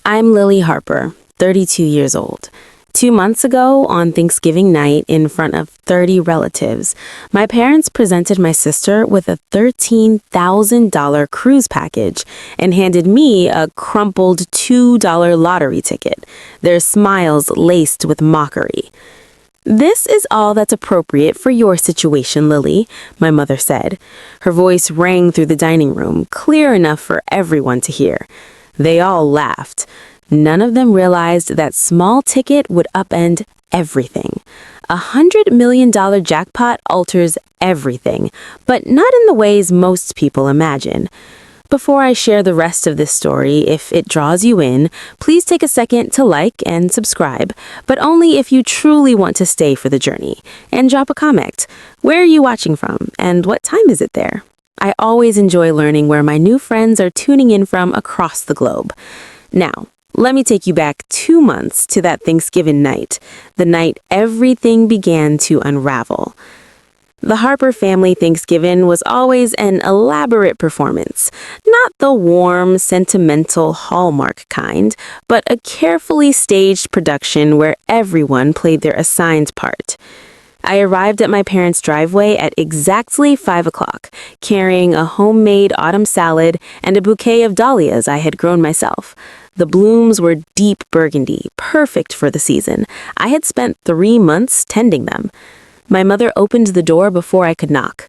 I'm Lily Harper, 32 years old. 2 months ago, on Thanksgiving night, in front of 30 relatives, my parents presented my sister with a $13,000 cruise package and handed me a crumpled $2 lottery ticket, their smiles laced with mockery. "This is all that's appropriate for your situation, Lily," my mother said. Her voice rang through the dining room, clear enough for everyone to hear. They all laughed. None of them realized that small ticket would upend everything. $100 million jackpot alters everything, but not in the ways most people imagine. Before I share the rest of this story, if it draws you in, please take a second to like and subscribe, but only if you truly want to stay for the journey. And drop a comment. Where are you watching from, and what time is it there? I always enjoy learning where my new friends are tuning in from across the globe. Now, let me take you back 2 months to that Thanksgiving night, the night everything began to unravel. The Harper family Thanksgiving was always an elaborate performance, not the warm, sentimental Hallmark kind, but a carefully staged production where everyone played their assigned part. I arrived at my parents' driveway at exactly 5 o'clock, carrying a homemade autumn salad and a bouquet of dahlias I had grown myself. The blooms were deep burgundy, perfect for the season. I had spent 3 months tending them. My mother opened the door before I could knock.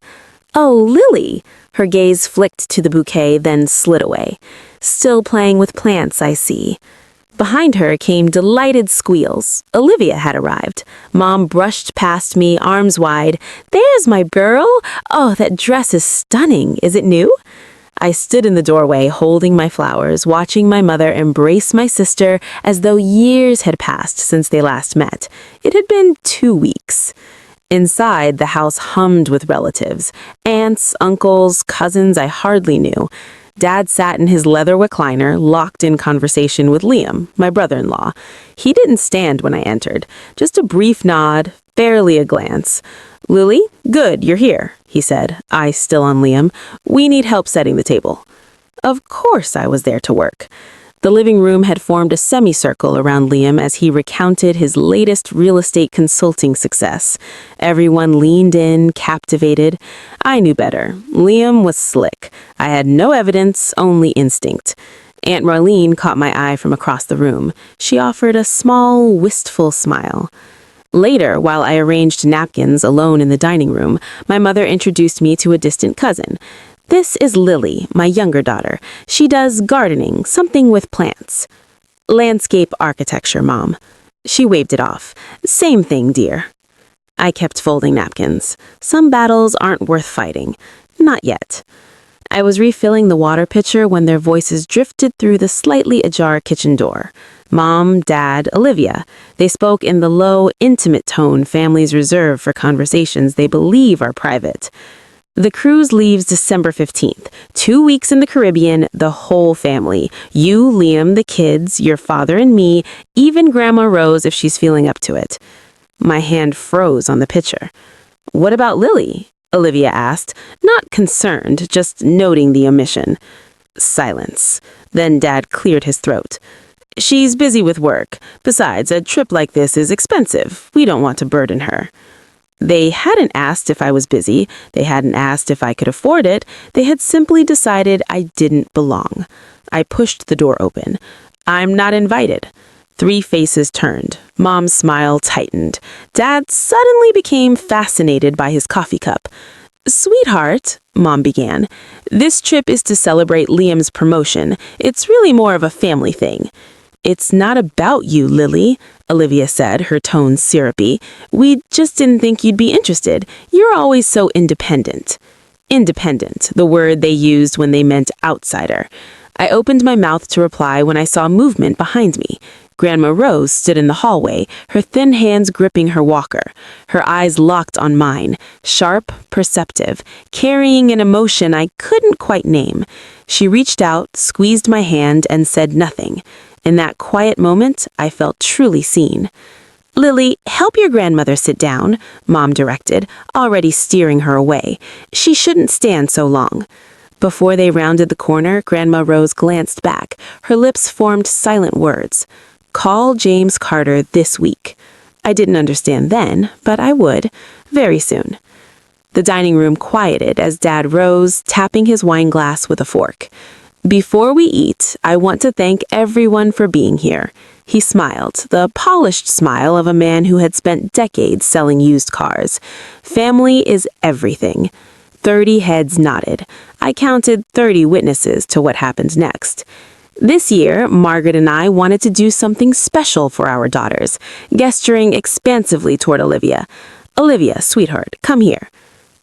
"Oh, Lily!" Her gaze flicked to the bouquet, then slid away. "Still playing with plants, I see." Behind her came delighted squeals. Olivia had arrived. Mom brushed past me, arms wide. "There's my girl! Oh, that dress is stunning. Is it new?" I stood in the doorway, holding my flowers, watching my mother embrace my sister as though years had passed since they last met. It had been 2 weeks. Inside, the house hummed with relatives. Aunts, uncles, cousins I hardly knew. Dad sat in his leather recliner, locked in conversation with Liam, my brother-in-law. He didn't stand when I entered. Just a brief nod, barely a glance. "Lily, good, you're here," he said, eyes still on Liam. "We need help setting the table." Of course I was there to work. The living room had formed a semicircle around Liam as he recounted his latest real estate consulting success. Everyone leaned in, captivated. I knew better. Liam was slick. I had no evidence, only instinct. Aunt Marlene caught my eye from across the room. She offered a small, wistful smile. Later, while I arranged napkins alone in the dining room, my mother introduced me to a distant cousin. "This is Lily, my younger daughter. She does gardening, something with plants." "Landscape architecture, Mom." She waved it off. "Same thing, dear." I kept folding napkins. Some battles aren't worth fighting. Not yet. I was refilling the water pitcher when their voices drifted through the slightly ajar kitchen door. Mom, Dad, Olivia. They spoke in the low, intimate tone families reserve for conversations they believe are private. "The cruise leaves December 15th. 2 weeks in the Caribbean, the whole family. You, Liam, the kids, your father and me, even Grandma Rose if she's feeling up to it." My hand froze on the pitcher. "What about Lily?" Olivia asked, not concerned, just noting the omission. Silence. Then Dad cleared his throat. "She's busy with work. Besides, a trip like this is expensive. We don't want to burden her." They hadn't asked if I was busy. They hadn't asked if I could afford it. They had simply decided I didn't belong. I pushed the door open. "I'm not invited." 3 faces turned. Mom's smile tightened. Dad suddenly became fascinated by his coffee cup. "Sweetheart," Mom began, "this trip is to celebrate Liam's promotion. It's really more of a family thing." "It's not about you, Lily," Olivia said, her tone syrupy. "We just didn't think you'd be interested. You're always so independent." Independent, the word they used when they meant outsider. I opened my mouth to reply when I saw movement behind me. Grandma Rose stood in the hallway, her thin hands gripping her walker. Her eyes locked on mine, sharp, perceptive, carrying an emotion I couldn't quite name. She reached out, squeezed my hand, and said nothing. In that quiet moment, I felt truly seen. "Lily, help your grandmother sit down," Mom directed, already steering her away. "She shouldn't stand so long." Before they rounded the corner, Grandma Rose glanced back. Her lips formed silent words. Call James Carter this week. I didn't understand then, but I would, very soon. The dining room quieted as Dad rose, tapping his wine glass with a fork. Before we eat, I want to thank everyone for being here. He smiled, the polished smile of a man who had spent decades selling used cars. Family is everything. 30 heads nodded. I counted 30 witnesses to what happened next. This year, Margaret and I wanted to do something special for our daughters, gesturing expansively toward Olivia. Olivia, sweetheart, come here.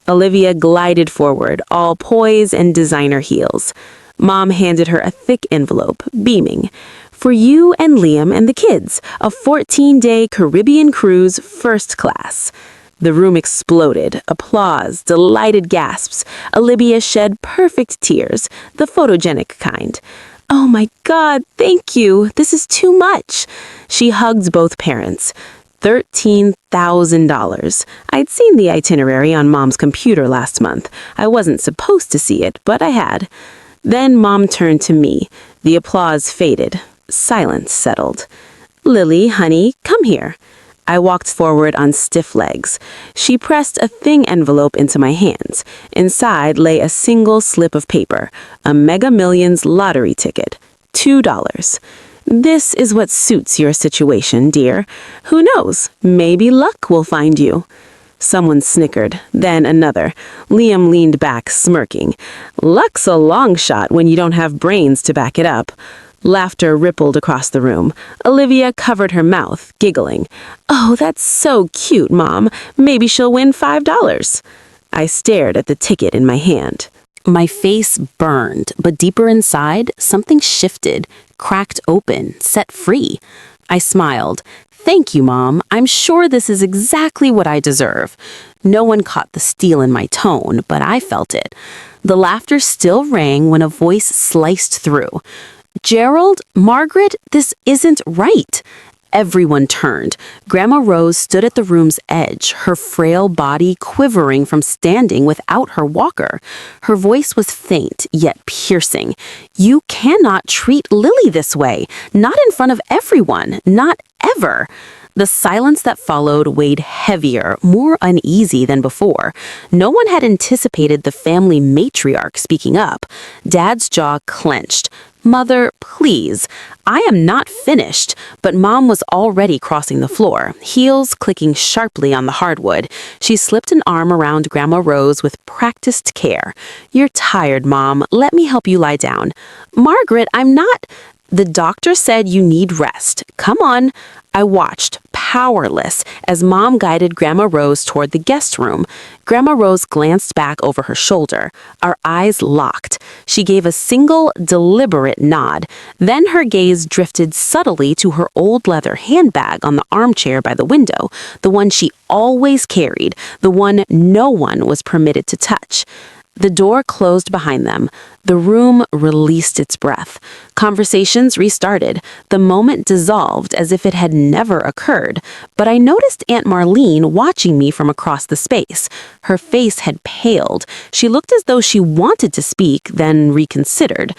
Olivia glided forward, all poise and designer heels. Mom handed her a thick envelope, beaming. For you and Liam and the kids, a 14-day Caribbean cruise first class. The room exploded. Applause, delighted gasps. Olivia shed perfect tears, the photogenic kind. Oh my God, thank you. This is too much. She hugged both parents. $13,000. I'd seen the itinerary on Mom's computer last month. I wasn't supposed to see it, but I had. Then Mom turned to me. The applause faded. Silence settled. Lily, honey, come here. I walked forward on stiff legs. She pressed a thin envelope into my hands. Inside lay a single slip of paper, a Mega Millions lottery ticket. $2. This is what suits your situation, dear. Who knows? Maybe luck will find you. Someone snickered, then another. Liam leaned back, smirking. Luck's a long shot when you don't have brains to back it up. Laughter rippled across the room. Olivia covered her mouth, giggling. Oh, that's so cute, Mom. Maybe she'll win $5. I stared at the ticket in my hand. My face burned, but deeper inside, something shifted, cracked open, set free. I smiled. Thank you, Mom. I'm sure this is exactly what I deserve. No one caught the steel in my tone, but I felt it. The laughter still rang when a voice sliced through. Gerald, Margaret, this isn't right. Everyone turned. Grandma Rose stood at the room's edge, her frail body quivering from standing without her walker. Her voice was faint, yet piercing. You cannot treat Lily this way. Not in front of everyone. Not ever. The silence that followed weighed heavier, more uneasy than before. No one had anticipated the family matriarch speaking up. Dad's jaw clenched. Mother, please. I am not finished. But Mom was already crossing the floor, heels clicking sharply on the hardwood. She slipped an arm around Grandma Rose with practiced care. You're tired, Mom. Let me help you lie down. Margaret, I'm not... The doctor said you need rest. Come on. I watched, powerless, as Mom guided Grandma Rose toward the guest room. Grandma Rose glanced back over her shoulder. Our eyes locked. She gave a single, deliberate nod. Then her gaze drifted subtly to her old leather handbag on the armchair by the window, the one she always carried, the one no one was permitted to touch. The door closed behind them. The room released its breath. Conversations restarted. The moment dissolved as if it had never occurred. But I noticed Aunt Marlene watching me from across the space. Her face had paled. She looked as though she wanted to speak, then reconsidered.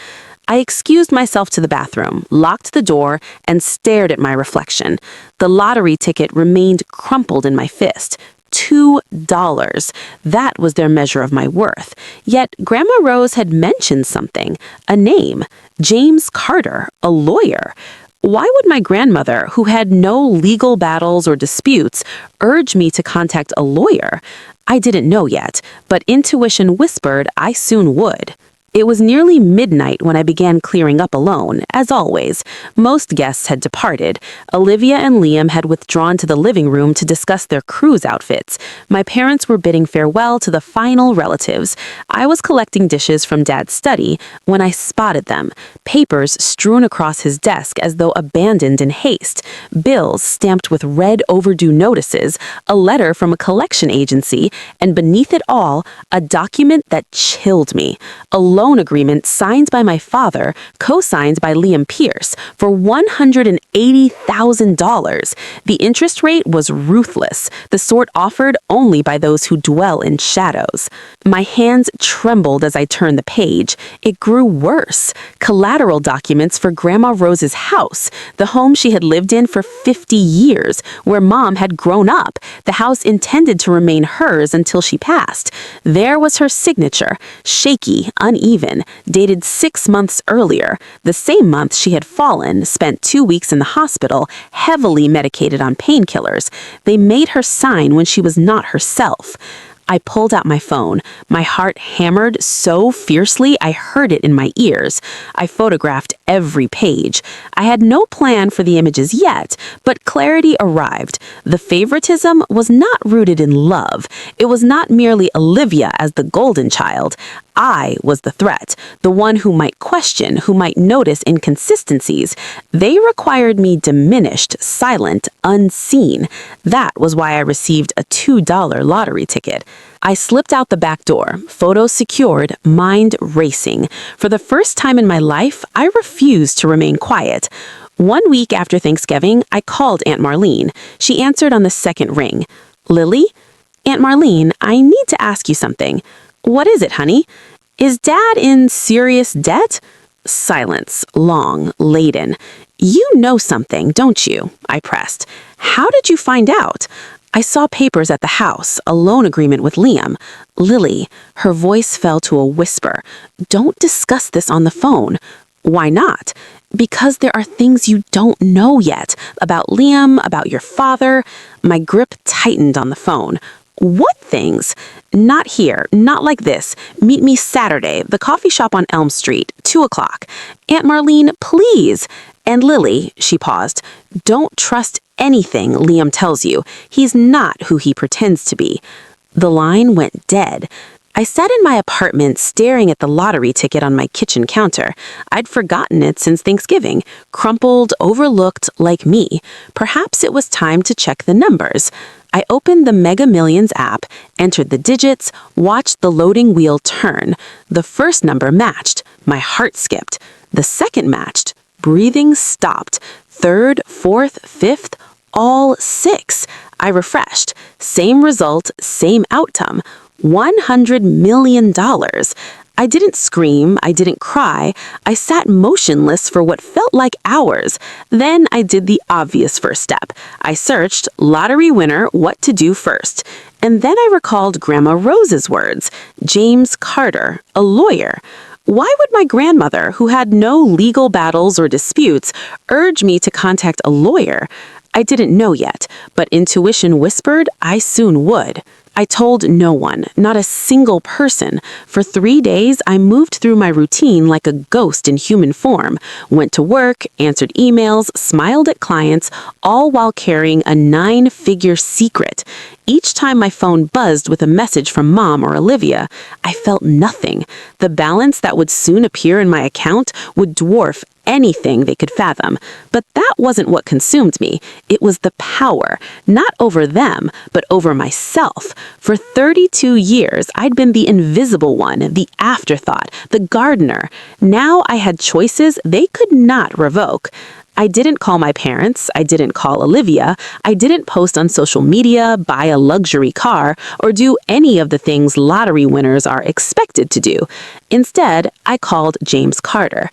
I excused myself to the bathroom, locked the door, and stared at my reflection. The lottery ticket remained crumpled in my fist. $2. That was their measure of my worth. Yet Grandma Rose had mentioned something, a name, James Carter, a lawyer. Why would my grandmother, who had no legal battles or disputes, urge me to contact a lawyer? I didn't know yet, but intuition whispered I soon would. It was nearly midnight when I began clearing up alone, as always. Most guests had departed. Olivia and Liam had withdrawn to the living room to discuss their cruise outfits. My parents were bidding farewell to the final relatives. I was collecting dishes from Dad's study when I spotted them. Papers strewn across his desk as though abandoned in haste. Bills stamped with red overdue notices, a letter from a collection agency, and beneath it all, a document that chilled me. A loan agreement signed by my father, co-signed by Liam Pierce, for $180,000. The interest rate was ruthless, the sort offered only by those who dwell in shadows. My hands trembled as I turned the page. It grew worse. Collateral documents for Grandma Rose's house, the home she had lived in for 50 years, where Mom had grown up, the house intended to remain hers until she passed. There was her signature, shaky, uneven, dated 6 months earlier, the same month she had fallen, spent 2 weeks in the hospital, heavily medicated on painkillers. They made her sign when she was not herself. I pulled out my phone. My heart hammered so fiercely I heard it in my ears. I photographed every page. I had no plan for the images yet, but clarity arrived. The favoritism was not rooted in love. It was not merely Olivia as the golden child. I was the threat, the one who might question, who might notice inconsistencies. They required me diminished, silent, unseen. That was why I received a $2 lottery ticket. I slipped out the back door, photos secured, mind racing. For the first time in my life, I refused to remain quiet. 1 week after Thanksgiving, I called Aunt Marlene. She answered on the second ring. "Lily? Aunt Marlene, I need to ask you something." "What is it, honey?" "Is Dad in serious debt?" Silence, long, laden. "You know something, don't you?" I pressed. "How did you find out?" "I saw papers at the house, a loan agreement with Liam." "Lily," her voice fell to a whisper, "don't discuss this on the phone." "Why not?" "Because there are things you don't know yet, about Liam, about your father." My grip tightened on the phone. "What things?" "Not here, not like this. Meet me Saturday, the coffee shop on Elm Street, 2 o'clock. "Aunt Marlene, please." "And Lily," she paused, "don't trust anything Liam tells you. He's not who he pretends to be." The line went dead. I sat in my apartment staring at the lottery ticket on my kitchen counter. I'd forgotten it since Thanksgiving, crumpled, overlooked, like me. Perhaps it was time to check the numbers. I opened the Mega Millions app, entered the digits, watched the loading wheel turn. The first number matched. My heart skipped. The second matched. Breathing stopped. Third, fourth, fifth, all 6. I refreshed. Same result, same outcome. $100 million. I didn't scream, I didn't cry. I sat motionless for what felt like hours. Then I did the obvious first step. I searched, lottery winner, what to do first. And then I recalled Grandma Rose's words, James Carter, a lawyer. Why would my grandmother, who had no legal battles or disputes, urge me to contact a lawyer? I didn't know yet, but intuition whispered I soon would. I told no one, not a single person. For 3 days, I moved through my routine like a ghost in human form, went to work, answered emails, smiled at clients, all while carrying a 9-figure secret. Each time my phone buzzed with a message from Mom or Olivia, I felt nothing. The balance that would soon appear in my account would dwarf anything they could fathom. But that wasn't what consumed me. It was the power, not over them, but over myself. For 32 years, I'd been the invisible one, the afterthought, the gardener. Now I had choices they could not revoke. I didn't call my parents, I didn't call Olivia, I didn't post on social media, buy a luxury car, or do any of the things lottery winners are expected to do. Instead, I called James Carter.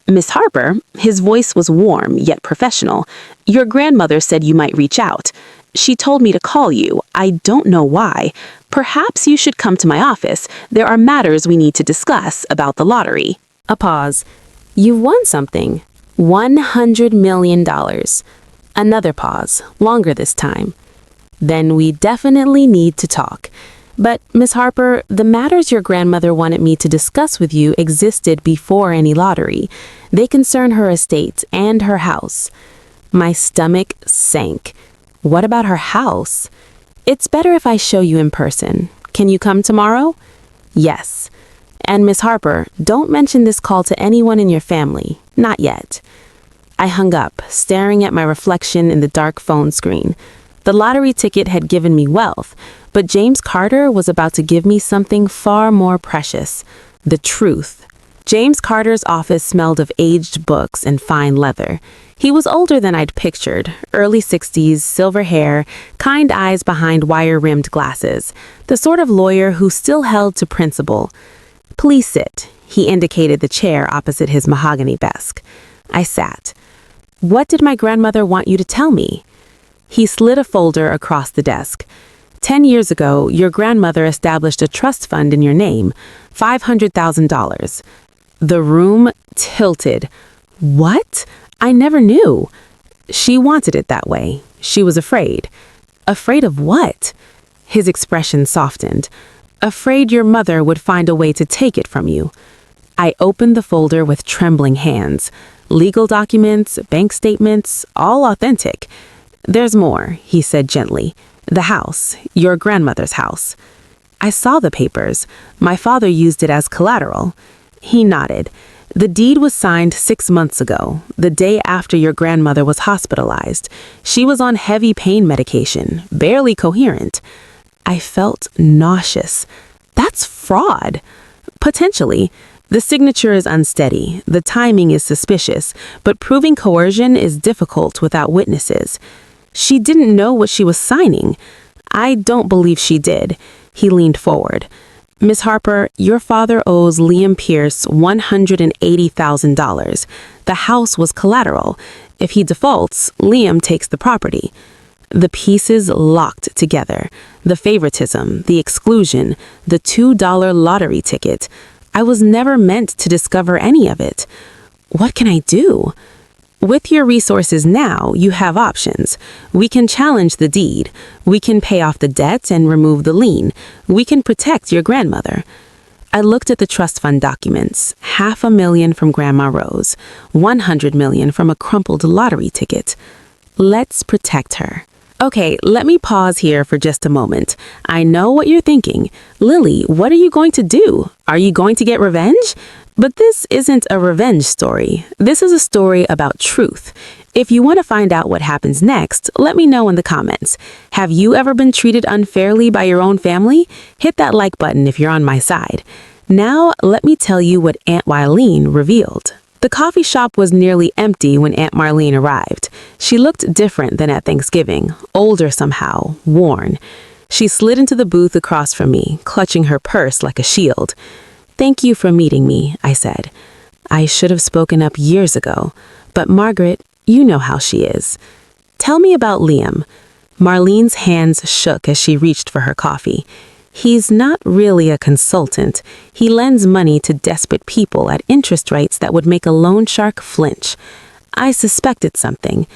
"Miss Harper," his voice was warm yet professional, "your grandmother said you might reach out. She told me to call you. I don't know why. Perhaps you should come to my office. There are matters we need to discuss about the lottery." A pause. "You've won something. $100 million. Another pause, longer this time. "Then we definitely need to talk. But, Miss Harper, the matters your grandmother wanted me to discuss with you existed before any lottery. They concern her estate and her house." My stomach sank. What about her house? "It's better if I show you in person. Can you come tomorrow?" "Yes. And Miss Harper, don't mention this call to anyone in your family. Not yet." I hung up, staring at my reflection in the dark phone screen. The lottery ticket had given me wealth, but James Carter was about to give me something far more precious, the truth. James Carter's office smelled of aged books and fine leather. He was older than I'd pictured, early 60s, silver hair, kind eyes behind wire-rimmed glasses, the sort of lawyer who still held to principle. "Please sit." He indicated the chair opposite his mahogany desk. I sat. "What did my grandmother want you to tell me?" He slid a folder across the desk. 10 years ago, your grandmother established a trust fund in your name, $500,000. The room tilted. What? I never knew. She wanted it that way. She was afraid. Afraid of what? His expression softened. Afraid your mother would find a way to take it from you. I opened the folder with trembling hands. Legal documents, bank statements, all authentic. "There's more," he said gently. "The house, your grandmother's house." I saw the papers. My father used it as collateral. He nodded. "The deed was signed 6 months ago, the day after your grandmother was hospitalized. She was on heavy pain medication, barely coherent." I felt nauseous. That's fraud. Potentially. The signature is unsteady, the timing is suspicious, but proving coercion is difficult without witnesses. She didn't know what she was signing. I don't believe she did. He leaned forward. "Miss Harper, your father owes Liam Pierce $180,000. The house was collateral. If he defaults, Liam takes the property." The pieces locked together. The favoritism, the exclusion, the $2 lottery ticket. I was never meant to discover any of it. What can I do? With your resources now, you have options. We can challenge the deed. We can pay off the debt and remove the lien. We can protect your grandmother. I looked at the trust fund documents. $500,000 from Grandma Rose. $100 million from a crumpled lottery ticket. Let's protect her. Okay, let me pause here for just a moment. I know what you're thinking. Lily, what are you going to do? Are you going to get revenge? But this isn't a revenge story. This is a story about truth. If you want to find out what happens next, let me know in the comments. Have you ever been treated unfairly by your own family? Hit that like button if you're on my side. Now, let me tell you what Aunt Wileen revealed. The coffee shop was nearly empty when Aunt Marlene arrived. She looked different than at Thanksgiving, older somehow, worn. She slid into the booth across from me, clutching her purse like a shield. "Thank you for meeting me," I said. I should have spoken up years ago, but Margaret, you know how she is. "Tell me about Liam." Marlene's hands shook as she reached for her coffee. "He's not really a consultant. He lends money to desperate people at interest rates that would make a loan shark flinch. I suspected something.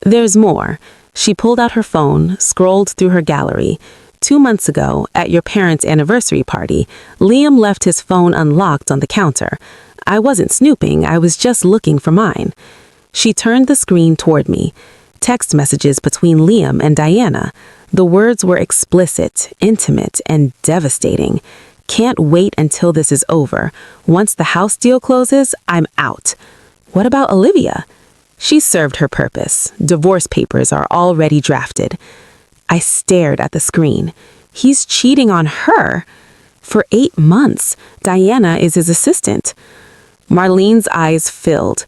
There's more." She pulled out her phone, scrolled through her gallery. 2 months ago, at your parents' anniversary party, Liam left his phone unlocked on the counter. I wasn't snooping, I was just looking for mine. She turned the screen toward me. Text messages between Liam and Diana. The words were explicit, intimate, and devastating. "Can't wait until this is over. Once the house deal closes, I'm out." What about Olivia? She served her purpose. Divorce papers are already drafted. I stared at the screen. He's cheating on her. For 8 months, Diana is his assistant. Marlene's eyes filled.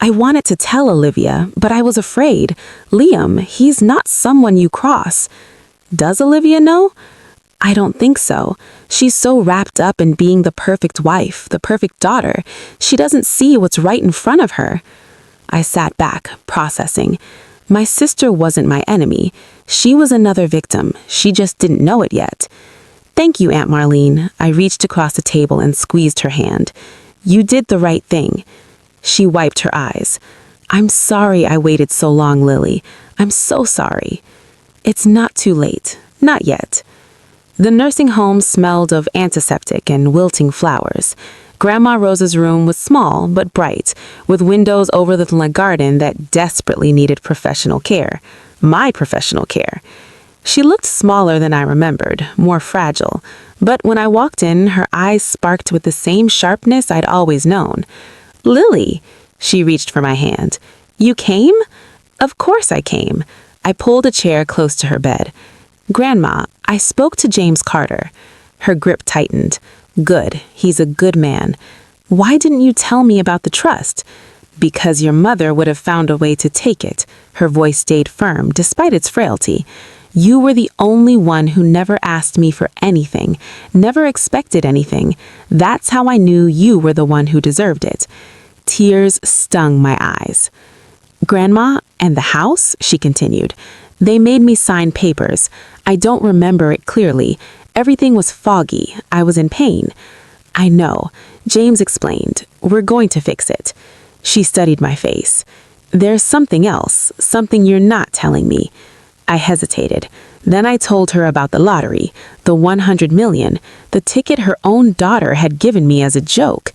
I wanted to tell Olivia, but I was afraid. Liam, he's not someone you cross. Does Olivia know? I don't think so. She's so wrapped up in being the perfect wife, the perfect daughter. She doesn't see what's right in front of her. I sat back, processing. My sister wasn't my enemy. She was another victim. She just didn't know it yet. "Thank you, Aunt Marlene." I reached across the table and squeezed her hand. "You did the right thing." She wiped her eyes. "I'm sorry I waited so long, Lily. I'm so sorry." "It's not too late. Not yet." The nursing home smelled of antiseptic and wilting flowers. Grandma Rose's room was small but bright, with windows over the garden that desperately needed professional care. My professional care. She looked smaller than I remembered, more fragile. But when I walked in, her eyes sparked with the same sharpness I'd always known. "Lily," she reached for my hand. "You came?" Of course I came. I pulled a chair close to her bed. "Grandma, I spoke to James Carter." Her grip tightened. "Good. He's a good man." Why didn't you tell me about the trust? Because your mother would have found a way to take it. Her voice stayed firm, despite its frailty. You were the only one who never asked me for anything, never expected anything. That's how I knew you were the one who deserved it. Tears stung my eyes. Grandma and the house, she continued. They made me sign papers. I don't remember it clearly. Everything was foggy. I was in pain. I know. James explained. We're going to fix it. She studied my face. There's something else, something you're not telling me. I hesitated. Then I told her about the lottery, the 100 million, the ticket her own daughter had given me as a joke.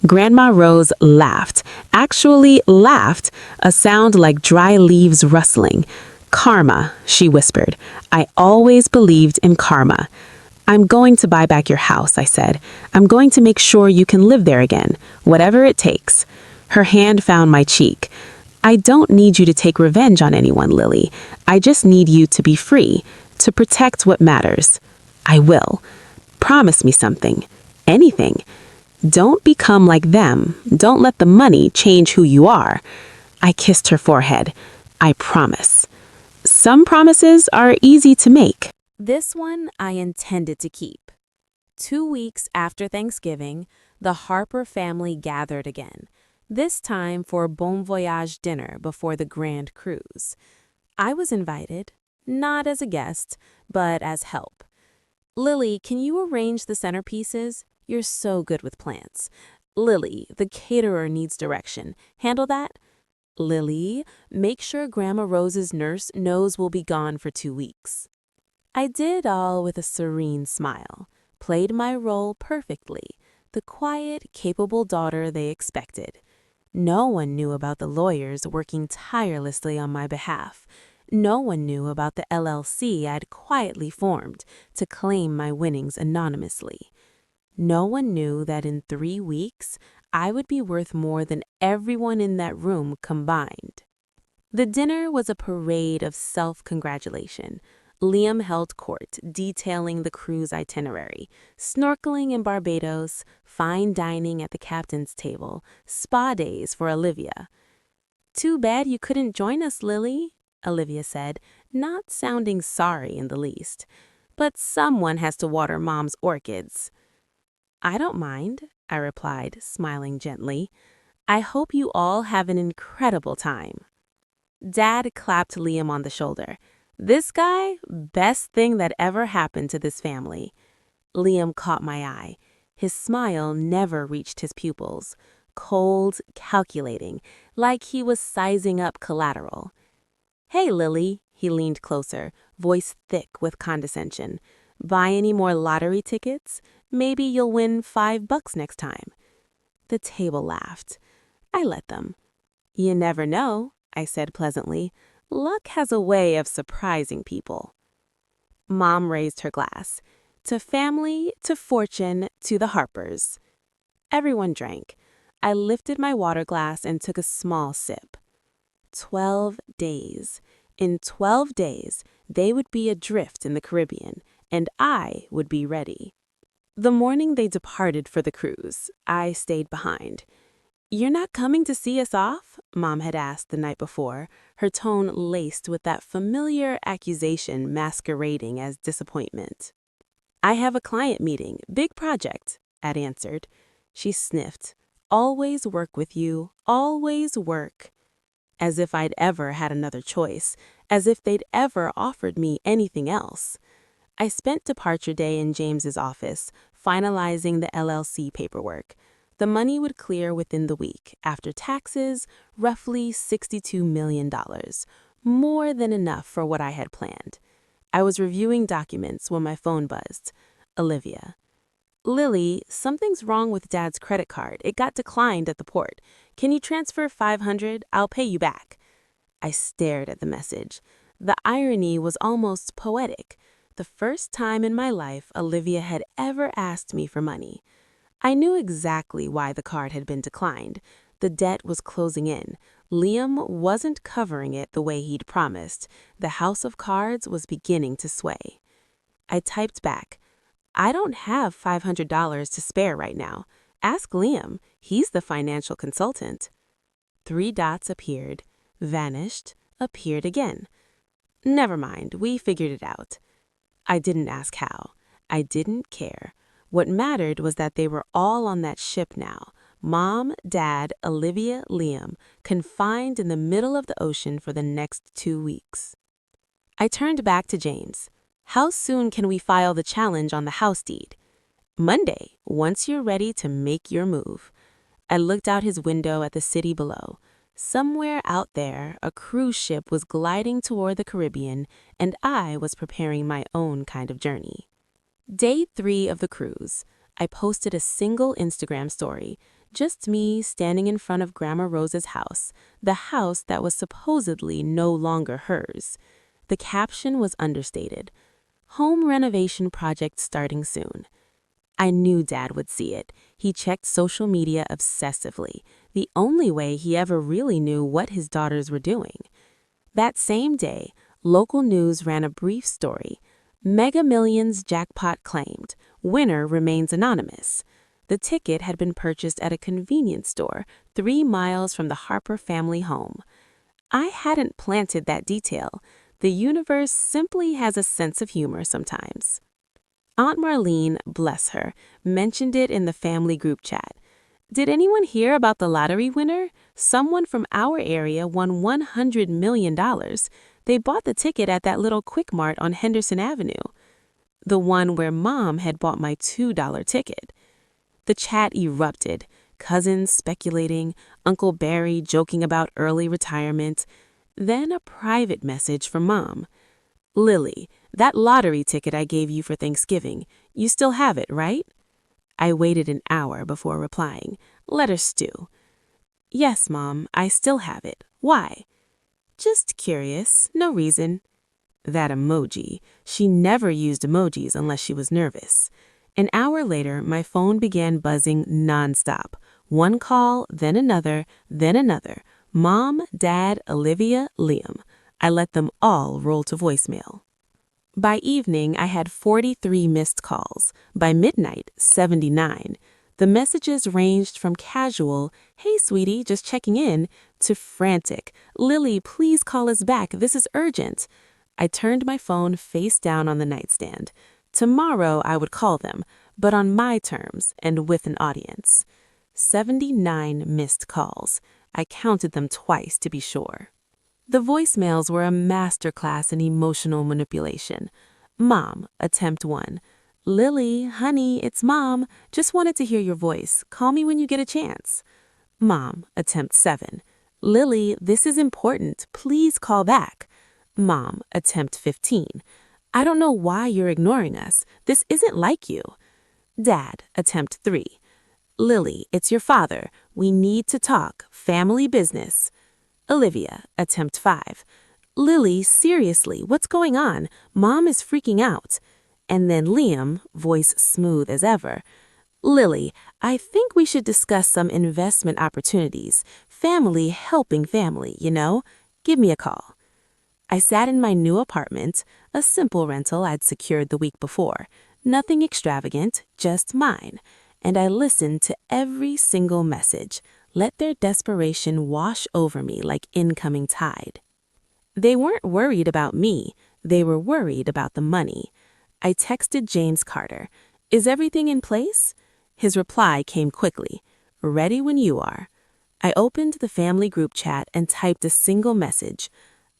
Grandma Rose laughed, actually laughed, a sound like dry leaves rustling. Karma, she whispered. I always believed in karma. I'm going to buy back your house, I said. I'm going to make sure you can live there again, whatever it takes. Her hand found my cheek. I don't need you to take revenge on anyone, Lily. I just need you to be free, to protect what matters. I will. Promise me something. Anything. Don't become like them. Don't let the money change who you are. I kissed her forehead. I promise. Some promises are easy to make. This one I intended to keep. 2 weeks after Thanksgiving, the Harper family gathered again, this time for a bon voyage dinner before the grand cruise. I was invited, not as a guest, but as help. Lily, can you arrange the centerpieces? You're so good with plants. Lily, the caterer needs direction. Handle that? Lily, make sure Grandma Rose's nurse knows we'll be gone for 2 weeks. I did all with a serene smile, played my role perfectly, the quiet, capable daughter they expected. No one knew about the lawyers working tirelessly on my behalf. No one knew about the LLC I'd quietly formed to claim my winnings anonymously. No one knew that in 3 weeks, I would be worth more than everyone in that room combined. The dinner was a parade of self-congratulation. Liam held court, detailing the cruise itinerary, snorkeling in Barbados, fine dining at the captain's table, spa days for Olivia. Too bad you couldn't join us, Lily, Olivia said, not sounding sorry in the least. But someone has to water Mom's orchids. I don't mind, I replied, smiling gently. I hope you all have an incredible time. Dad clapped Liam on the shoulder. This guy, best thing that ever happened to this family. Liam caught my eye. His smile never reached his pupils. Cold, calculating, like he was sizing up collateral. Hey, Lily, he leaned closer, voice thick with condescension. Buy any more lottery tickets? Maybe you'll win $5 next time. The table laughed. I let them. You never know, I said pleasantly. Luck has a way of surprising people. Mom raised her glass. To family, to fortune, to the Harpers. Everyone drank. I lifted my water glass and took a small sip. 12 days. In 12 days, they would be adrift in the Caribbean, and I would be ready. The morning they departed for the cruise, I stayed behind. You're not coming to see us off? Mom had asked the night before, her tone laced with that familiar accusation masquerading as disappointment. I have a client meeting, big project, I'd answered. She sniffed. Always work with you, always work. As if I'd ever had another choice, as if they'd ever offered me anything else. I spent departure day in James's office, finalizing the LLC paperwork. The money would clear within the week, after taxes, roughly $62 million, more than enough for what I had planned. I was reviewing documents when my phone buzzed. Olivia. Lily, something's wrong with Dad's credit card. It got declined at the port. Can you transfer $500? I'll pay you back. I stared at the message. The irony was almost poetic. The first time in my life Olivia had ever asked me for money. I knew exactly why the card had been declined. The debt was closing in. Liam wasn't covering it the way he'd promised. The house of cards was beginning to sway. I typed back, I don't have $500 to spare right now. Ask Liam. He's the financial consultant. 3 dots appeared, vanished, appeared again. Never mind, we figured it out. I didn't ask how. I didn't care. What mattered was that they were all on that ship now. Mom, Dad, Olivia, Liam, confined in the middle of the ocean for the next 2 weeks. I turned back to James. How soon can we file the challenge on the house deed? Monday, once you're ready to make your move. I looked out his window at the city below. Somewhere out there, a cruise ship was gliding toward the Caribbean, and I was preparing my own kind of journey. Day 3 of the cruise. I posted a single Instagram story. Just me standing in front of Grandma Rose's house, the house that was supposedly no longer hers. The caption was understated. Home renovation project starting soon. I knew Dad would see it. He checked social media obsessively, the only way he ever really knew what his daughters were doing. That same day, local news ran a brief story. Mega Millions jackpot claimed. Winner remains anonymous. The ticket had been purchased at a convenience store 3 miles from the Harper family home. I hadn't planted that detail. The universe simply has a sense of humor sometimes. Aunt Marlene, bless her, mentioned it in the family group chat. Did anyone hear about the lottery winner? Someone from our area won $100 million. They bought the ticket at that little Quick Mart on Henderson Avenue. The one where Mom had bought my $2 ticket. The chat erupted, cousins speculating, Uncle Barry joking about early retirement. Then a private message from Mom. Lily, that lottery ticket I gave you for Thanksgiving, you still have it, right? I waited an hour before replying. Let her stew. Yes, Mom, I still have it. Why? Just curious, no reason. That emoji. She never used emojis unless she was nervous. An hour later, my phone began buzzing nonstop. One call, then another, then another. Mom, Dad, Olivia, Liam. I let them all roll to voicemail. By evening, I had 43 missed calls. By midnight, 79. The messages ranged from casual, "Hey, sweetie, just checking in," to frantic, "Lily, please call us back. This is urgent." I turned my phone face down on the nightstand. Tomorrow, I would call them, but on my terms and with an audience. 79 missed calls. I counted them twice to be sure. The voicemails were a masterclass in emotional manipulation. Mom, attempt 1. Lily, honey, it's Mom. Just wanted to hear your voice. Call me when you get a chance. Mom, attempt 7. Lily, this is important. Please call back. Mom, attempt 15. I don't know why you're ignoring us. This isn't like you. Dad, attempt 3. Lily, it's your father. We need to talk. Family business. Olivia, attempt 5. Lily, seriously, what's going on? Mom is freaking out. And then Liam, voice smooth as ever. Lily, I think we should discuss some investment opportunities. Family helping family, you know? Give me a call. I sat in my new apartment, a simple rental I'd secured the week before. Nothing extravagant, just mine. And I listened to every single message. Let their desperation wash over me like incoming tide. They weren't worried about me. They were worried about the money. I texted James Carter. Is everything in place? His reply came quickly. Ready when you are. I opened the family group chat and typed a single message.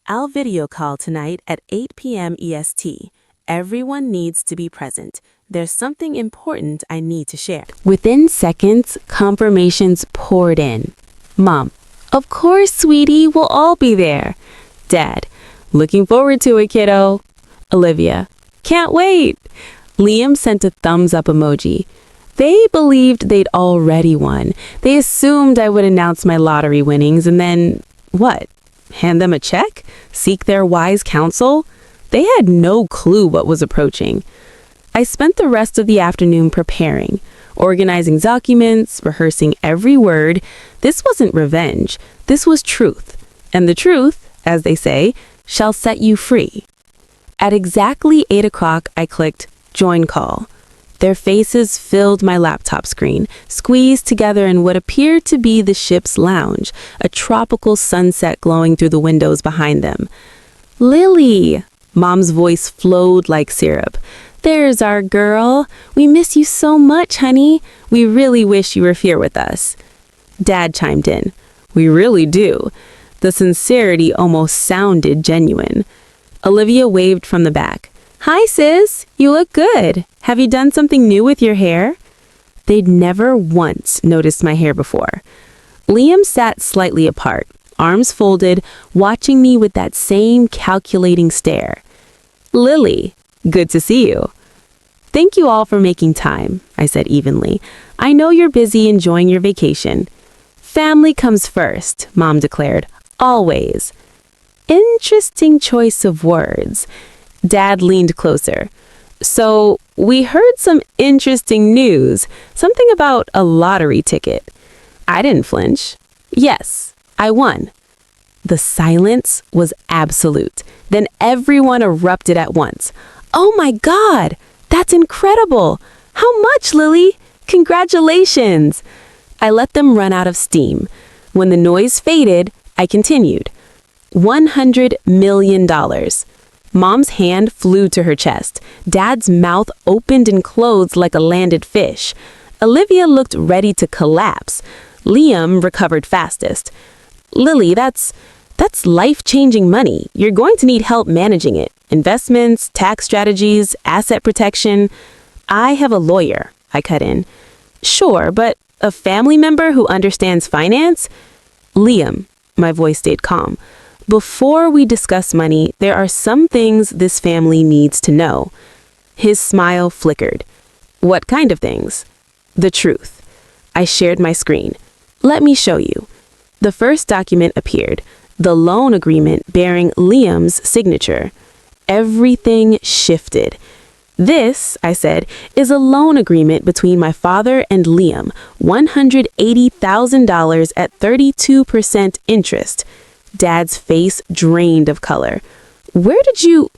I'll video call tonight at 8 p.m. EST. Everyone needs to be present. There's something important I need to share. Within seconds, confirmations poured in. Mom, of course, sweetie, we'll all be there. Dad, looking forward to it, kiddo. Olivia, can't wait. Liam sent a thumbs up emoji. They believed they'd already won. They assumed I would announce my lottery winnings and then, what? Hand them a check? Seek their wise counsel? They had no clue what was approaching. I spent the rest of the afternoon preparing, organizing documents, rehearsing every word. This wasn't revenge. This was truth. And the truth, as they say, shall set you free. At exactly 8 o'clock, I clicked join call. Their faces filled my laptop screen, squeezed together in what appeared to be the ship's lounge, a tropical sunset glowing through the windows behind them. "Lily!" Mom's voice flowed like syrup. "There's our girl. We miss you so much, honey. We really wish you were here with us." Dad chimed in. "We really do." The sincerity almost sounded genuine. Olivia waved from the back. "Hi, sis. You look good. Have you done something new with your hair?" They'd never once noticed my hair before. Liam sat slightly apart, arms folded, watching me with that same calculating stare. "Lily, good to see you." "Thank you all for making time," I said evenly. "I know you're busy enjoying your vacation." "Family comes first," Mom declared. "Always." Interesting choice of words. Dad leaned closer. "So, we heard some interesting news, something about a lottery ticket." I didn't flinch. "Yes, I won." The silence was absolute. Then everyone erupted at once. "Oh my God, that's incredible! How much, Lily? Congratulations!" I let them run out of steam. When the noise faded, I continued. $100 million. Mom's hand flew to her chest. Dad's mouth opened and closed like a landed fish. Olivia looked ready to collapse. Liam recovered fastest. "Lily, that's life-changing money. You're going to need help managing it. Investments, tax strategies, asset protection." "I have a lawyer," I cut in. "Sure, but a family member who understands finance?" "Liam," my voice stayed calm. "Before we discuss money, there are some things this family needs to know." His smile flickered. "What kind of things?" "The truth." I shared my screen. "Let me show you." The first document appeared, the loan agreement bearing Liam's signature. Everything shifted. "This," I said, "is a loan agreement between my father and Liam, $180,000 at 32% interest." Dad's face drained of color. "Where did you—"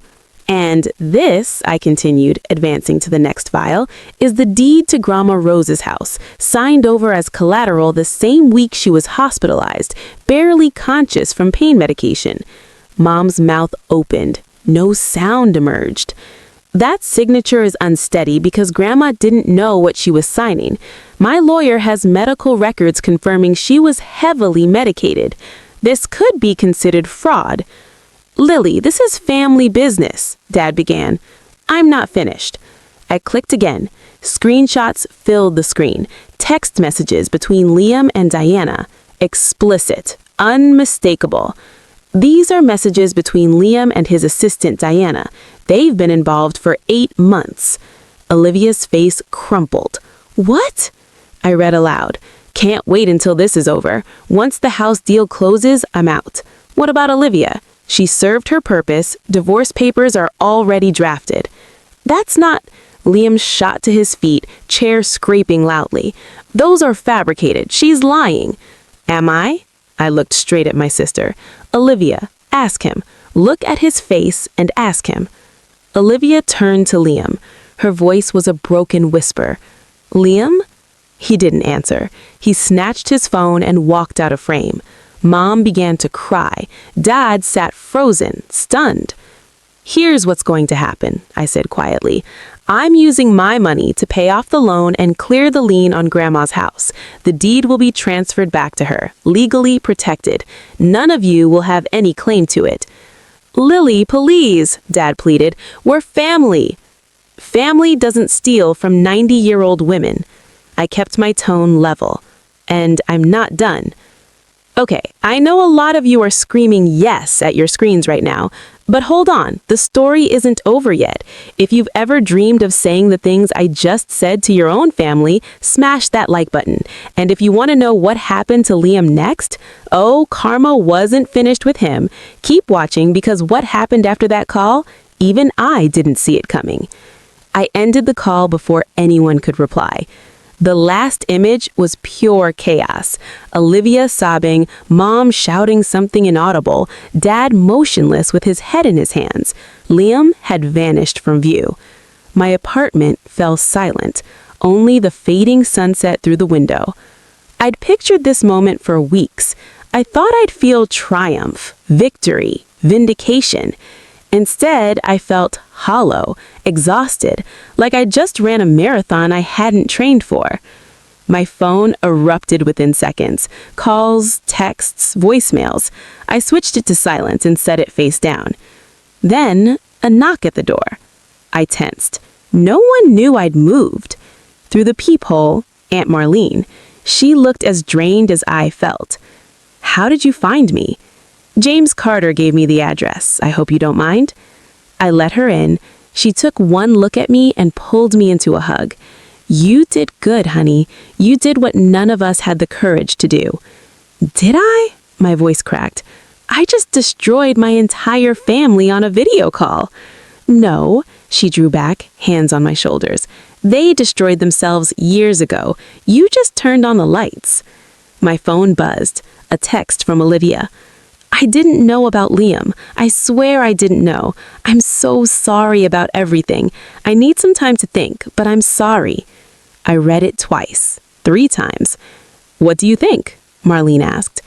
"And this," I continued, advancing to the next file, "is the deed to Grandma Rose's house, signed over as collateral the same week she was hospitalized, barely conscious from pain medication." Mom's mouth opened. No sound emerged. "That signature is unsteady because Grandma didn't know what she was signing. My lawyer has medical records confirming she was heavily medicated. This could be considered fraud." "Lily, this is family business," Dad began. "I'm not finished." I clicked again. Screenshots filled the screen. Text messages between Liam and Diana. Explicit. Unmistakable. "These are messages between Liam and his assistant Diana. They've been involved for 8 months." Olivia's face crumpled. "What?" I read aloud. "Can't wait until this is over. Once the house deal closes, I'm out." "What about Olivia? She served her purpose. Divorce papers are already drafted." "That's not—" Liam shot to his feet, chair scraping loudly. "Those are fabricated. She's lying." "Am I?" I looked straight at my sister. "Olivia, ask him. Look at his face and ask him." Olivia turned to Liam. Her voice was a broken whisper. "Liam?" He didn't answer. He snatched his phone and walked out of frame. Mom began to cry. Dad sat frozen, stunned. "Here's what's going to happen," I said quietly. "I'm using my money to pay off the loan and clear the lien on Grandma's house. The deed will be transferred back to her, legally protected. None of you will have any claim to it." "Lily, please," Dad pleaded. "We're family." "Family doesn't steal from 90-year-old women." I kept my tone level. "And I'm not done." "Okay, I know a lot of you are screaming yes at your screens right now, but hold on, the story isn't over yet. If you've ever dreamed of saying the things I just said to your own family, smash that like button. And if you want to know what happened to Liam next, oh, karma wasn't finished with him. Keep watching, because what happened after that call, even I didn't see it coming. I ended the call before anyone could reply. The last image was pure chaos. Olivia sobbing, Mom shouting something inaudible, Dad motionless with his head in his hands. Liam had vanished from view. My apartment fell silent, only the fading sunset through the window. I'd pictured this moment for weeks. I thought I'd feel triumph, victory, vindication. Instead, I felt hollow, exhausted, like I just ran a marathon I hadn't trained for. My phone erupted within seconds. Calls, texts, voicemails. I switched it to silent and set it face down. Then, a knock at the door. I tensed. No one knew I'd moved. Through the peephole, Aunt Marlene. She looked as drained as I felt. "How did you find me?" "James Carter gave me the address. I hope you don't mind." I let her in. She took one look at me and pulled me into a hug. "You did good, honey. You did what none of us had the courage to do." "Did I?" My voice cracked. "I just destroyed my entire family on a video call." "No," she drew back, hands on my shoulders. "They destroyed themselves years ago. You just turned on the lights." My phone buzzed. A text from Olivia. "I didn't know about Liam. I swear I didn't know. I'm so sorry about everything. I need some time to think, but I'm sorry." I read it twice, 3 times. "What do you think?" Marlene asked.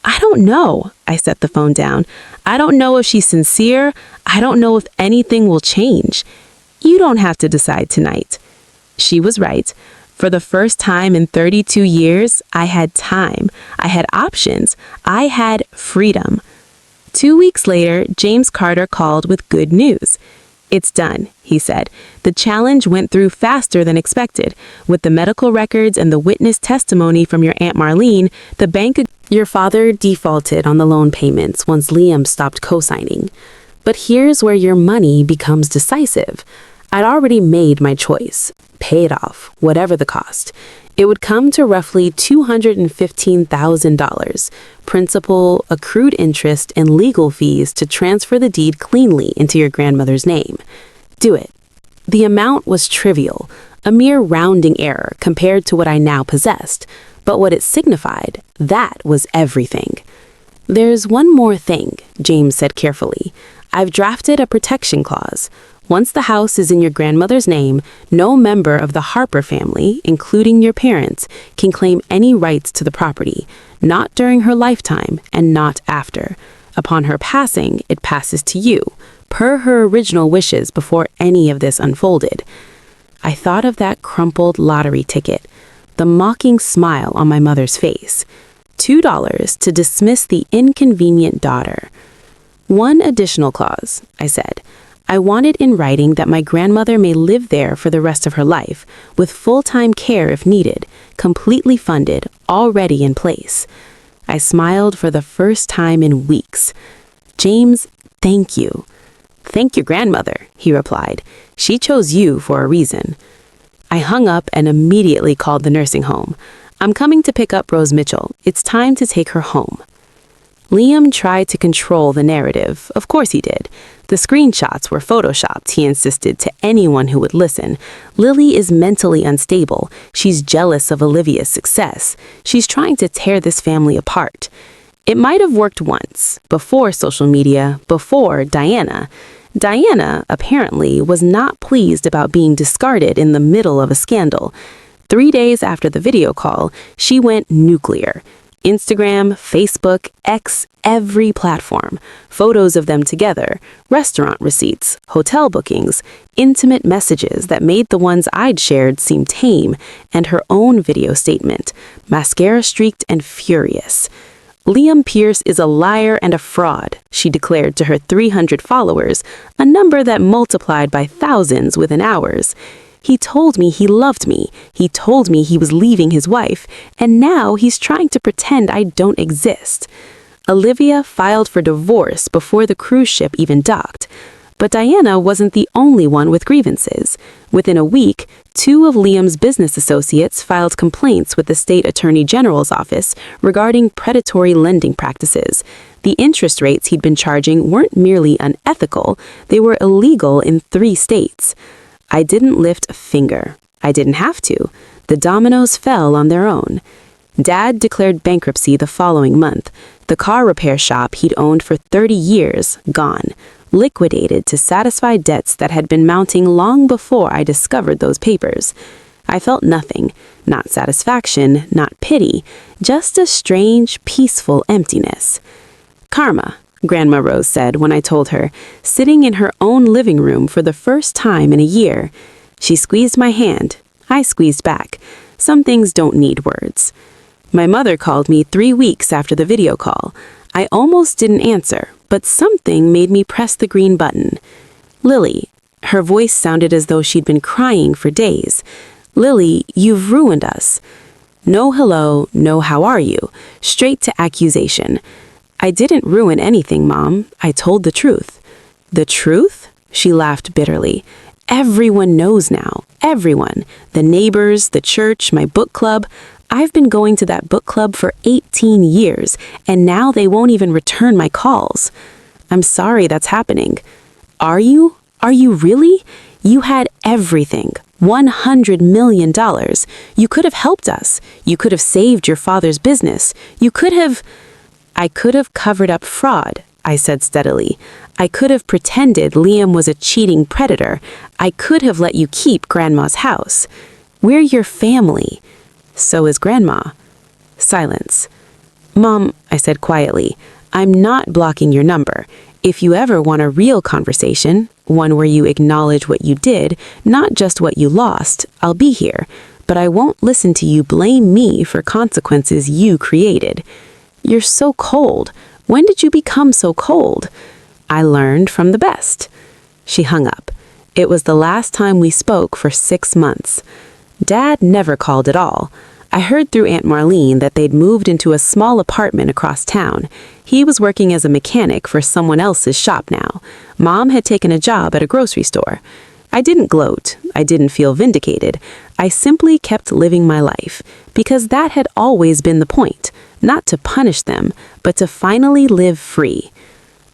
"I don't know." I set the phone down. "I don't know if she's sincere. I don't know if anything will change. You don't have to decide tonight." She was right. For the first time in 32 years, I had time. I had options. I had freedom. 2 weeks later, James Carter called with good news. "It's done," he said. "The challenge went through faster than expected. With the medical records and the witness testimony from your Aunt Marlene, the bank... Your father defaulted on the loan payments once Liam stopped co-signing. But here's where your money becomes decisive. I'd already made my choice. Pay it off, whatever the cost. It would come to roughly $215,000, principal, accrued interest, and legal fees to transfer the deed cleanly into your grandmother's name. Do it." The amount was trivial, a mere rounding error compared to what I now possessed, but what it signified, that was everything. "There's one more thing," James said carefully. "I've drafted a protection clause. Once the house is in your grandmother's name, no member of the Harper family, including your parents, can claim any rights to the property, not during her lifetime and not after. Upon her passing, it passes to you, per her original wishes before any of this unfolded." I thought of that crumpled lottery ticket, the mocking smile on my mother's face. $2 to dismiss the inconvenient daughter. "One additional clause," I said. "I want it in writing that my grandmother may live there for the rest of her life, with full-time care if needed, completely funded, already in place." I smiled for the first time in weeks. "James, thank you." "Thank your grandmother," he replied. "She chose you for a reason." I hung up and immediately called the nursing home. "I'm coming to pick up Rose Mitchell. It's time to take her home." Liam tried to control the narrative. Of course he did. The screenshots were photoshopped, he insisted to anyone who would listen. Lily is mentally unstable. She's jealous of Olivia's success. She's trying to tear this family apart. It might have worked once, before social media, before Diana. Diana, apparently, was not pleased about being discarded in the middle of a scandal. 3 days after the video call, she went nuclear. Instagram, Facebook, X, every platform. Photos of them together, restaurant receipts, hotel bookings, intimate messages that made the ones I'd shared seem tame, and her own video statement, mascara-streaked and furious. "Liam Pierce is a liar and a fraud," she declared to her 300 followers, a number that multiplied by thousands within hours. "He told me he loved me. He told me he was leaving his wife, and now he's trying to pretend I don't exist." Olivia filed for divorce before the cruise ship even docked. But Diana wasn't the only one with grievances. Within a week, 2 of Liam's business associates filed complaints with the state attorney general's office regarding predatory lending practices. The interest rates he'd been charging weren't merely unethical, they were illegal in 3 states. I didn't lift a finger. I didn't have to. The dominoes fell on their own. Dad declared bankruptcy the following month. The car repair shop he'd owned for 30 years, gone. liquidated to satisfy debts that had been mounting long before I discovered those papers. I felt nothing, not satisfaction, not pity, just a strange, peaceful emptiness. Karma, Grandma Rose said when I told her, sitting in her own living room for the first time in a year. She squeezed my hand. I squeezed back. Some things don't need words. My mother called me 3 weeks after the video call. I almost didn't answer, but something made me press the green button. Lily. Her voice sounded as though she'd been crying for days. Lily, you've ruined us. No hello, no how are you. Straight to accusation. I didn't ruin anything, Mom. I told the truth. The truth? She laughed bitterly. Everyone knows now. Everyone. The neighbors, the church, my book club. I've been going to that book club for 18 years, and now they won't even return my calls. I'm sorry that's happening. Are you? Are you really? You had everything. $100 million. You could have helped us. You could have saved your father's business. You could have... I could have covered up fraud, I said steadily. I could have pretended Liam was a cheating predator. I could have let you keep Grandma's house. We're your family. So is Grandma. Silence. Mom, I said quietly, I'm not blocking your number. If you ever want a real conversation, one where you acknowledge what you did, not just what you lost, I'll be here. But I won't listen to you blame me for consequences you created. You're so cold. When did you become so cold? I learned from the best. She hung up. It was the last time we spoke for 6 months. Dad never called at all. I heard through Aunt Marlene that they'd moved into a small apartment across town. He was working as a mechanic for someone else's shop now. Mom had taken a job at a grocery store. I didn't gloat. I didn't feel vindicated. I simply kept living my life, because that had always been the point. Not to punish them, but to finally live free.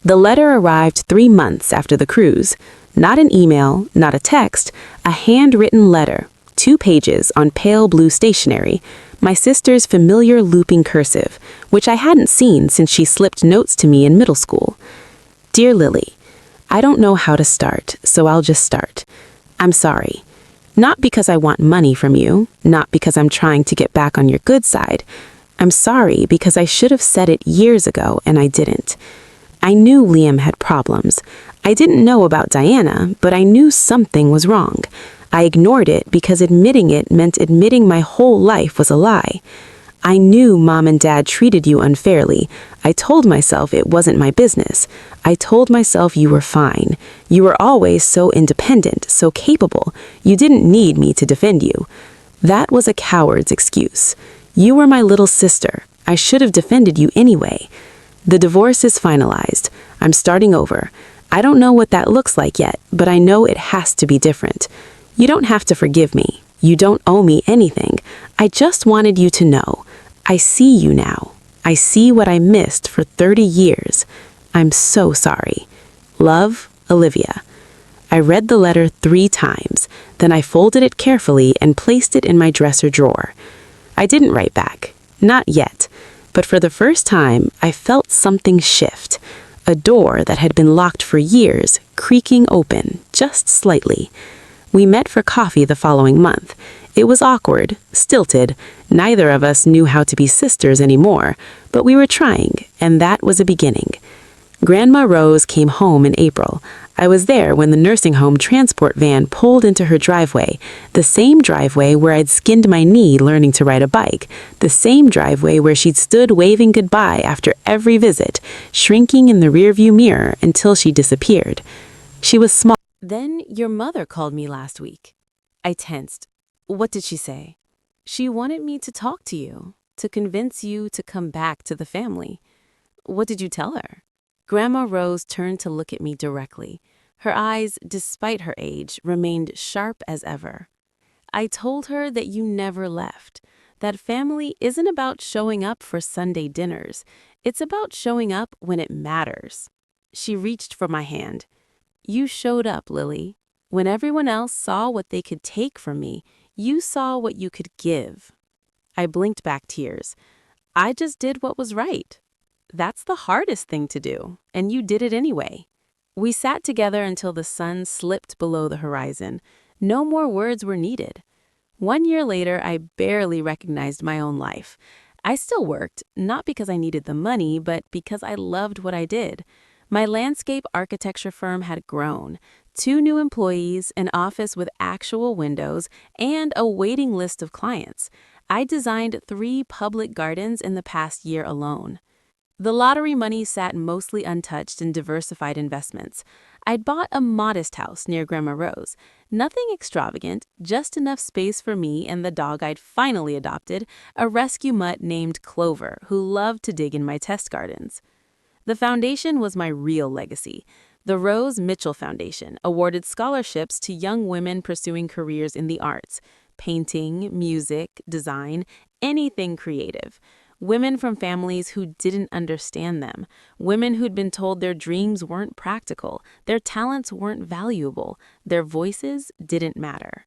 The letter arrived 3 months after the cruise. Not an email, not a text, a handwritten letter, 2 pages on pale blue stationery, my sister's familiar looping cursive, which I hadn't seen since she slipped notes to me in middle school. Dear Lily, I don't know how to start, so I'll just start. I'm sorry. Not because I want money from you, not because I'm trying to get back on your good side. I'm sorry because I should have said it years ago and I didn't. I knew Liam had problems. I didn't know about Diana, but I knew something was wrong. I ignored it because admitting it meant admitting my whole life was a lie. I knew Mom and Dad treated you unfairly. I told myself it wasn't my business. I told myself you were fine. You were always so independent, so capable. You didn't need me to defend you. That was a coward's excuse. You were my little sister. I should have defended you anyway. The divorce is finalized. I'm starting over. I don't know what that looks like yet, but I know it has to be different. You don't have to forgive me. You don't owe me anything. I just wanted you to know. I see you now. I see what I missed for 30 years. I'm so sorry. Love, Olivia. I read the letter 3 times. Then I folded it carefully and placed it in my dresser drawer. I didn't write back. Not yet. But for the first time, I felt something shift. A door that had been locked for years, creaking open, just slightly. We met for coffee the following month. It was awkward, stilted. Neither of us knew how to be sisters anymore, but we were trying, and that was a beginning. Grandma Rose came home in April. I was there when the nursing home transport van pulled into her driveway, the same driveway where I'd skinned my knee learning to ride a bike, the same driveway where she'd stood waving goodbye after every visit, shrinking in the rearview mirror until she disappeared. She was small. Then your mother called me last week. I tensed. What did she say? She wanted me to talk to you, to convince you to come back to the family. What did you tell her? Grandma Rose turned to look at me directly. Her eyes, despite her age, remained sharp as ever. I told her that you never left, that family isn't about showing up for Sunday dinners. It's about showing up when it matters. She reached for my hand. You showed up, Lily. When everyone else saw what they could take from me, you saw what you could give. I blinked back tears. I just did what was right. That's the hardest thing to do, and you did it anyway. We sat together until the sun slipped below the horizon. No more words were needed. 1 year later, I barely recognized my own life. I still worked, not because I needed the money, but because I loved what I did. My landscape architecture firm had grown. 2 new employees, an office with actual windows, and a waiting list of clients. I designed 3 public gardens in the past year alone. The lottery money sat mostly untouched in diversified investments. I'd bought a modest house near Grandma Rose. Nothing extravagant, just enough space for me and the dog I'd finally adopted, a rescue mutt named Clover, who loved to dig in my test gardens. The foundation was my real legacy. The Rose Mitchell Foundation awarded scholarships to young women pursuing careers in the arts, painting, music, design, anything creative. Women from families who didn't understand them. Women who'd been told their dreams weren't practical, their talents weren't valuable, their voices didn't matter.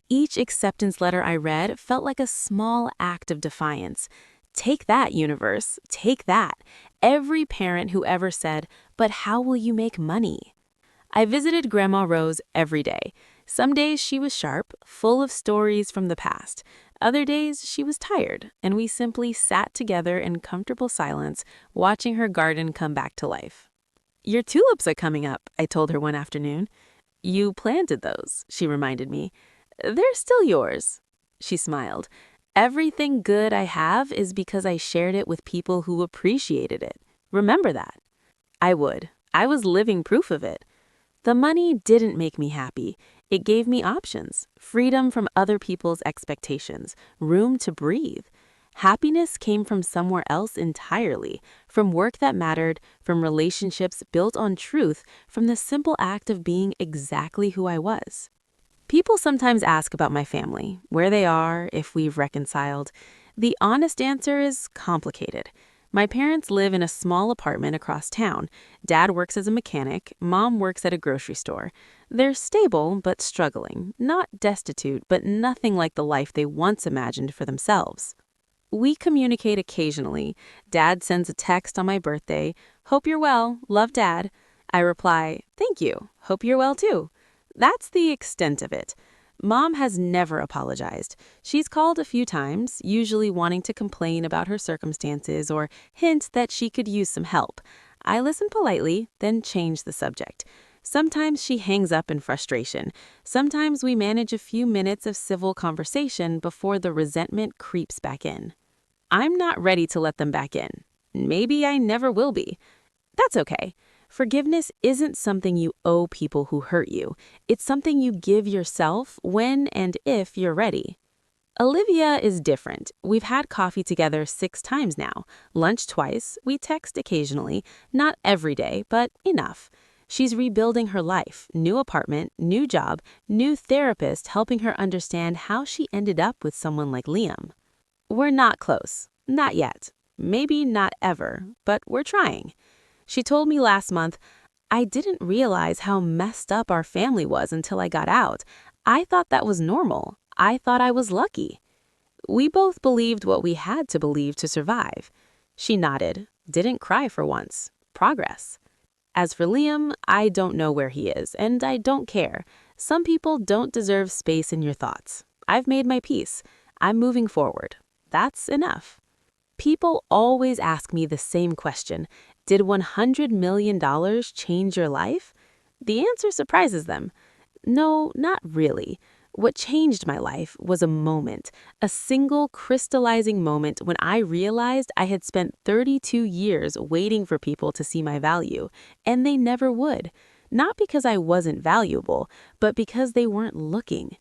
Each acceptance letter I read felt like a small act of defiance. Take that, universe, take that. Every parent who ever said, "But how will you make money?" I visited Grandma Rose every day. Some days she was sharp, full of stories from the past. Other days she was tired, and we simply sat together in comfortable silence, watching her garden come back to life. "Your tulips are coming up," I told her one afternoon. "You planted those," she reminded me. "They're still yours." She smiled. "Everything good I have is because I shared it with people who appreciated it. Remember that." I would. I was living proof of it. The money didn't make me happy. It gave me options, freedom from other people's expectations, room to breathe. Happiness came from somewhere else entirely, from work that mattered, from relationships built on truth, from the simple act of being exactly who I was. People sometimes ask about my family, where they are, if we've reconciled. The honest answer is complicated. My parents live in a small apartment across town. Dad works as a mechanic, Mom works at a grocery store. They're stable but struggling, not destitute, but nothing like the life they once imagined for themselves. We communicate occasionally. Dad sends a text on my birthday, "Hope you're well, love Dad." I reply, "Thank you, hope you're well too." That's the extent of it. Mom has never apologized. She's called a few times, usually wanting to complain about her circumstances or hint that she could use some help. I listen politely, then change the subject. Sometimes she hangs up in frustration. Sometimes we manage a few minutes of civil conversation before the resentment creeps back in. I'm not ready to let them back in. Maybe I never will be. That's okay. Forgiveness isn't something you owe people who hurt you. It's something you give yourself when and if you're ready. Olivia is different. We've had coffee together 6 times now. Lunch twice. We text occasionally. Not every day, but enough. She's rebuilding her life. New apartment, new job, new therapist helping her understand how she ended up with someone like Liam. We're not close. Not yet. Maybe not ever, but we're trying. She told me last month, "I didn't realize how messed up our family was until I got out. I thought that was normal. I thought I was lucky." We both believed what we had to believe to survive. She nodded, didn't cry for once. Progress. As for Liam, I don't know where he is, and I don't care. Some people don't deserve space in your thoughts. I've made my peace. I'm moving forward. That's enough. People always ask me the same question. Did $100 million change your life? The answer surprises them. No, not really. What changed my life was a moment, a single crystallizing moment when I realized I had spent 32 years waiting for people to see my value, and they never would. Not because I wasn't valuable, but because they weren't looking.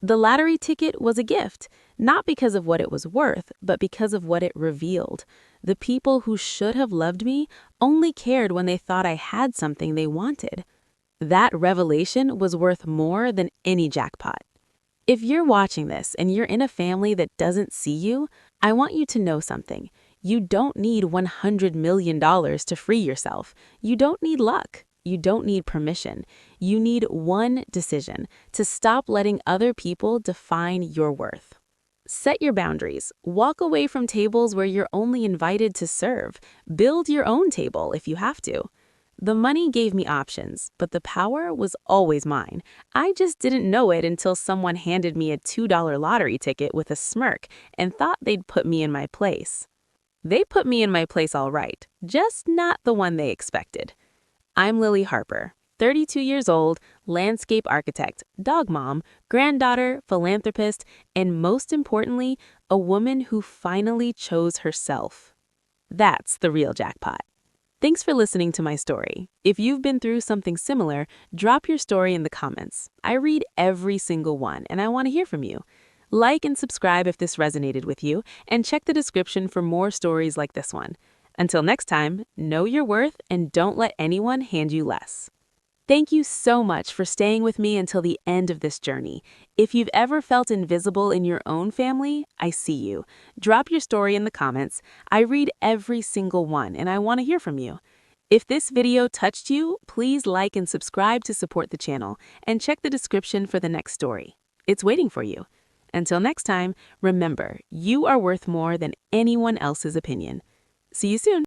The lottery ticket was a gift, not because of what it was worth, but because of what it revealed. The people who should have loved me only cared when they thought I had something they wanted. That revelation was worth more than any jackpot. If you're watching this and you're in a family that doesn't see you, I want you to know something. You don't need $100 million to free yourself. You don't need luck. You don't need permission. You need one decision: to stop letting other people define your worth. Set your boundaries. Walk away from tables where you're only invited to serve. Build your own table if you have to. The money gave me options, but the power was always mine. I just didn't know it until someone handed me a $2 lottery ticket with a smirk and thought they'd put me in my place. They put me in my place all right, just not the one they expected. I'm Lily Harper, 32 years old, landscape architect, dog mom, granddaughter, philanthropist, and most importantly, a woman who finally chose herself. That's the real jackpot. Thanks for listening to my story. If you've been through something similar, drop your story in the comments. I read every single one, and I want to hear from you. Like and subscribe if this resonated with you, and check the description for more stories like this one. Until next time, know your worth and don't let anyone hand you less. Thank you so much for staying with me until the end of this journey. If you've ever felt invisible in your own family, I see you. Drop your story in the comments. I read every single one, and I want to hear from you. If this video touched you, please like and subscribe to support the channel, and check the description for the next story. It's waiting for you. Until next time, remember, you are worth more than anyone else's opinion. See you soon.